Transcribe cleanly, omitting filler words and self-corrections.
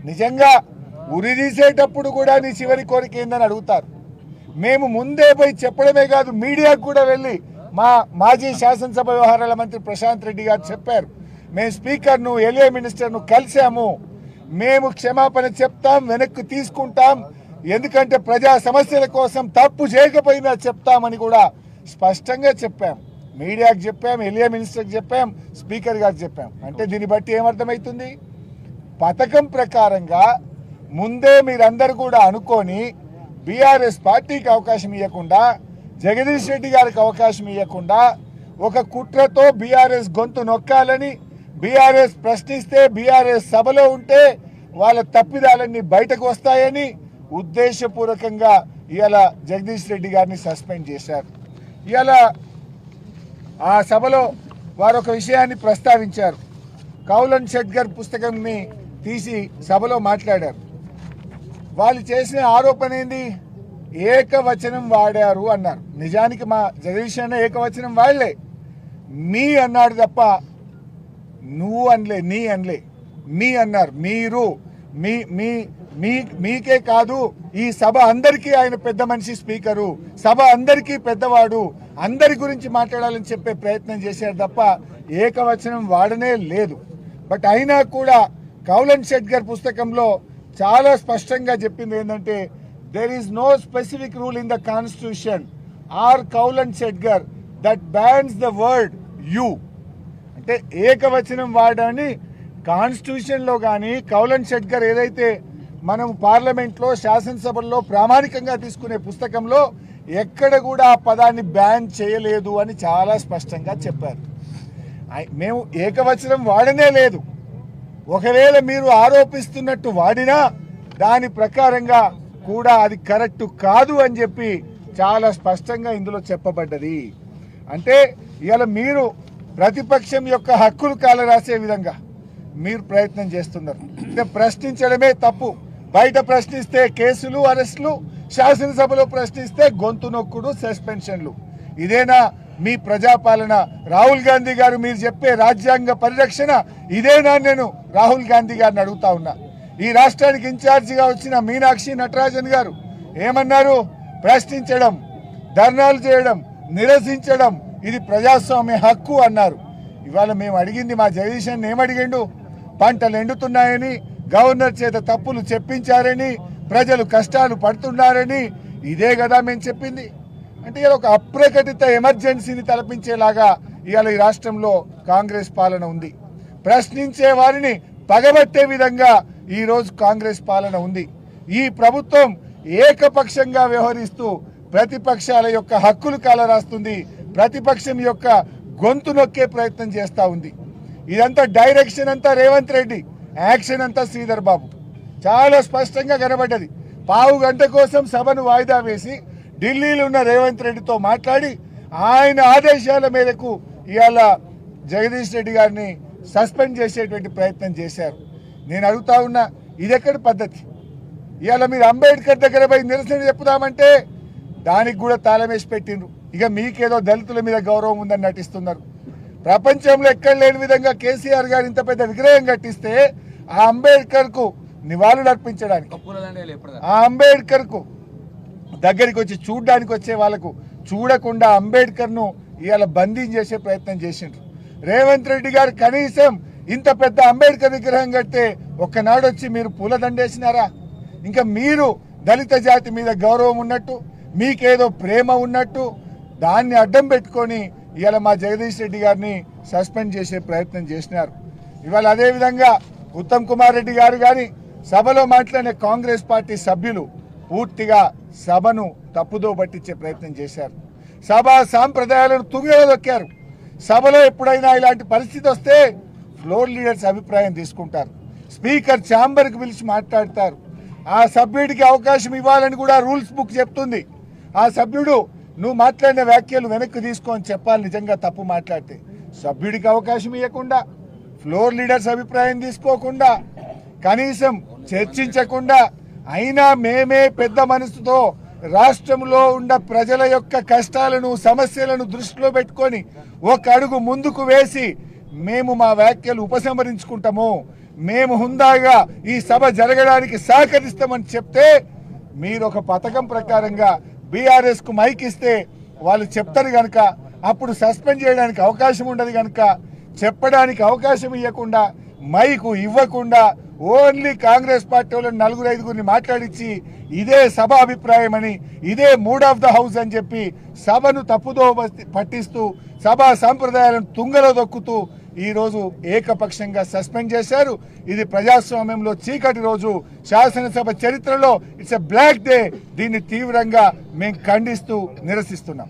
నిజంగా ఉరిదీసేటప్పుడు కూడా నీ చివరి కోరిక ఏందని అడుగుతారు. మేము ముందే పోయి చెప్పడమే కాదు, మీడియాకు కూడా వెళ్ళి మా మాజీ శాసనసభ వ్యవహారాల మంత్రి ప్రశాంత్ రెడ్డి గారు చెప్పారు, మేము స్పీకర్ను ఎల్ఏ మినిస్టర్ను కలిసాము, మేము క్షమాపణ చెప్తాం, వెనక్కి తీసుకుంటాం, ఎందుకంటే ప్రజా సమస్యల కోసం తప్పు చేయకపోయినా చెప్తామని కూడా స్పష్టంగా చెప్పాం. మీడియాకు చెప్పాం, ఎల్ఏ మినిస్టర్కి చెప్పాం, స్పీకర్ గారికి చెప్పాం. అంటే దీన్ని బట్టి ఏమర్థమవుతుంది? పథకం ప్రకారంగా ముందే మీరందరూ కూడా అనుకొని బీఆర్ఎస్ పార్టీకి అవకాశం ఇవ్వకుండా, జగదీష్ రెడ్డి గారికి అవకాశం ఇవ్వకుండా, ఒక కుట్రతో బీఆర్ఎస్ గొంతు నొక్కాలని, బీఆర్ఎస్ ప్రశ్నిస్తే, బీఆర్ఎస్ సభలో ఉంటే వాళ్ళ తప్పిదాలన్నీ బయటకు వస్తాయని ఉద్దేశపూర్వకంగా ఇవాళ జగదీష్ రెడ్డి గారిని సస్పెండ్ చేశారు. ఇవాళ ఆ సభలో వారు ఒక విషయాన్ని ప్రస్తావించారు. కౌలన్ షెట్గర్ పుస్తకంని తీసి సభలో మాట్లాడారు. వాళ్ళు చేసిన ఆరోపణ ఏంది? ఏకవచనం వాడారు అన్నారు. నిజానికి మా జగదీష్ అన్న ఏకవచనం వాడలే, మీ అన్నాడు తప్ప నువ్వు అనలే, నీ అనలే, మీ అన్నారు. మీరు మీకే కాదు, ఈ సభ అందరికీ ఆయన పెద్ద మనిషి, స్పీకరు, సభ అందరికీ పెద్దవాడు, అందరి గురించి మాట్లాడాలని చెప్పే ప్రయత్నం చేశారు తప్ప ఏకవచనం వాడనే లేదు. బట్ అయినా కూడా కౌలన్ షెట్గర్ పుస్తకంలో చాలా స్పష్టంగా చెప్పింది ఏంటంటే, there is no specific rule in the constitution or Kaulan Shedgar that bans the word you. అంటే ఏకవచనం వాడని కాన్స్టిట్యూషన్లో కానీ కౌలన్ షెట్గర్ ఏదైతే మనం పార్లమెంట్లో శాసనసభల్లో ప్రామాణికంగా తీసుకునే పుస్తకంలో ఎక్కడ కూడా ఆ పదాన్ని బ్యాన్ చేయలేదు అని చాలా స్పష్టంగా చెప్పారు. మేము ఏకవచనం వాడనే లేదు. ఒకవేళ మీరు ఆరోపిస్తున్నట్టు వాడినా దాని ప్రకారంగా కూడా అది కరెక్ట్ కాదు అని చెప్పి చాలా స్పష్టంగా ఇందులో చెప్పబడ్డది. అంటే ఇవాళ మీరు ప్రతిపక్షం యొక్క హక్కులు కాలరాసే విధంగా మీరు ప్రయత్నం చేస్తున్నారు. అంటే ప్రశ్నించడమే తప్పు. బయట ప్రశ్నిస్తే కేసులు, అరెస్టులు, శాసనసభలో ప్రశ్నిస్తే గొంతు నొక్కుడు, సస్పెన్షన్లు. ఇదేనా మీ ప్రజాపాలన? రాహుల్ గాంధీ గారు మీరు చెప్పే రాజ్యాంగ పరిరక్షణ ఇదేనా? నేను రాహుల్ గాంధీ గారిని అడుగుతా ఉన్నా. ఈ రాష్ట్రానికి ఇన్ఛార్జిగా వచ్చిన మీనాక్షి నటరాజన్ గారు ఏమన్నారు? ప్రశ్నించడం, ధర్నాలు చేయడం, నిరసించడం ఇది ప్రజాస్వామ్య హక్కు అన్నారు. ఇవాళ మేము అడిగింది, మా జగదీశన్ ఏమడిగిండు? పంటలు ఎండుతున్నాయని, గవర్నర్ చేత తప్పులు చెప్పించారని, ప్రజలు కష్టాలు పడుతున్నారని, ఇదే కదా మేము చెప్పింది. అంటే ఇలా ఒక అప్రకటిత ఎమర్జెన్సీని తలపించేలాగా ఇవాళ ఈ రాష్ట్రంలో కాంగ్రెస్ పాలన ఉంది. ప్రశ్నించే వారిని పగబట్టే విధంగా ఈరోజు కాంగ్రెస్ పాలన ఉంది. ఈ ప్రభుత్వం ఏకపక్షంగా వ్యవహరిస్తూ ప్రతిపక్షాల యొక్క హక్కులు కాలరాస్తుంది, ప్రతిపక్షం యొక్క గొంతు నొక్కే ప్రయత్నం చేస్తూ ఉంది. ఇదంతా డైరెక్షన్ అంతా రేవంత్ రెడ్డి, యాక్షన్ అంతా శ్రీధర్ బాబు. చాలా స్పష్టంగా కనబడ్డది. పావు గంట కోసం సభను వాయిదా వేసి ఢిల్లీలో ఉన్న రేవంత్ రెడ్డితో మాట్లాడి ఆయన ఆదేశాల మేరకు ఇవాళ జగదీష్ రెడ్డి గారిని సస్పెండ్ చేసేటువంటి ప్రయత్నం చేశారు. నేను అడుగుతా ఉన్నా, ఇది ఎక్కడి పద్ధతి? ఇవాళ మీరు అంబేద్కర్ దగ్గర పోయి నిరసన చెప్పుదామంటే దానికి కూడా తాళం వేసి పెట్టిండ్రు. ఇక మీకేదో దళితుల మీద గౌరవం ఉందని నటిస్తున్నారు. ప్రపంచంలో ఎక్కడ లేని విధంగా కేసీఆర్ గారు ఇంత పెద్ద విగ్రహం కట్టిస్తే ఆ అంబేద్కర్ కు నివాళులు అర్పించడానికి, ఆ అంబేద్కర్ కు దగ్గరికి వచ్చి చూడడానికి వచ్చే వాళ్ళకు చూడకుండా అంబేద్కర్ ను ఇవాళ బందీ చేసే ప్రయత్నం చేసిండ్రు. రేవంత్ రెడ్డి గారు కనీసం ఇంత పెద్ద అంబేద్కర్ విగ్రహం కడితే ఒక్కనాడు వచ్చి మీరు పూలదండేసినారా? ఇంకా మీరు దళిత జాతి మీద గౌరవం ఉన్నట్టు, మీకేదో ప్రేమ ఉన్నట్టు దాన్ని అడ్డం పెట్టుకొని ఇవాళ మా జగదీష్ రెడ్డి గారిని సస్పెండ్ చేసే ప్రయత్నం చేసినారు. ఇవాళ అదేవిధంగా ఉత్తమ్ కుమార్ రెడ్డి గారు కానీ సభలో మాట్లాడిన కాంగ్రెస్ పార్టీ సభ్యులు పూర్తిగా సభను తప్పుదో పట్టించే ప్రయత్నం చేశారు. సభా సాంప్రదాయాలను తుంగలో దొక్కారు. సభలో ఎప్పుడైనా ఇలాంటి పరిస్థితి వస్తే ఫ్లోర్ లీడర్స్ అభిప్రాయం తీసుకుంటారు, స్పీకర్ ఛాంబర్కి పిలిచి మాట్లాడతారు. ఆ సభ్యుడికి అవకాశం ఇవ్వాలని కూడా రూల్స్ బుక్ చెప్తుంది. ఆ సభ్యుడు నువ్వు మాట్లాడిన వ్యాఖ్యలు వెనక్కి తీసుకొని చెప్పాలి. నిజంగా తప్పు మాట్లాడితే సభ్యుడికి అవకాశం ఇవ్వకుండా, ఫ్లోర్ లీడర్స్ అభిప్రాయం తీసుకోకుండా, కనీసం చర్చించకుండా, అయినా మేమే పెద్ద మనసుతో రాష్ట్రంలో ఉన్న ప్రజల యొక్క కష్టాలను, సమస్యలను దృష్టిలో పెట్టుకొని ఒక అడుగు ముందుకు వేసి మేము మా వ్యాఖ్యలు ఉపసంహరించుకుంటాము, మేము హుందాగా ఈ సభ జరగడానికి సహకరిస్తామని చెప్తే మీరు ఒక పథకం ప్రకారంగా బీఆర్ఎస్ కు మైక్ ఇస్తే వాళ్ళు చెప్తారు గనక అప్పుడు సస్పెండ్ చేయడానికి అవకాశం ఉండదు గనక చెప్పడానికి అవకాశం ఇవ్వకుండా మైకు ఇవ్వకుండా ఓన్లీ కాంగ్రెస్ పార్టీ వాళ్ళని 4-5 మాట్లాడించి ఇదే సభ అభిప్రాయం అని ఇదే మూడ్ ఆఫ్ ద హౌస్ అని చెప్పి సభను తప్పుదో పట్టిస్తూ సభా సాంప్రదాయాలను తుంగలో దొక్కుతూ ఈ రోజు ఏకపక్షంగా సస్పెండ్ చేశారు. ఇది ప్రజాస్వామ్యంలో చీకటి రోజు, శాసనసభ చరిత్రలో ఇట్స్ ఎ బ్లాక్ డే. దీన్ని తీవ్రంగా మేము ఖండిస్తూ నిరసిస్తున్నాం.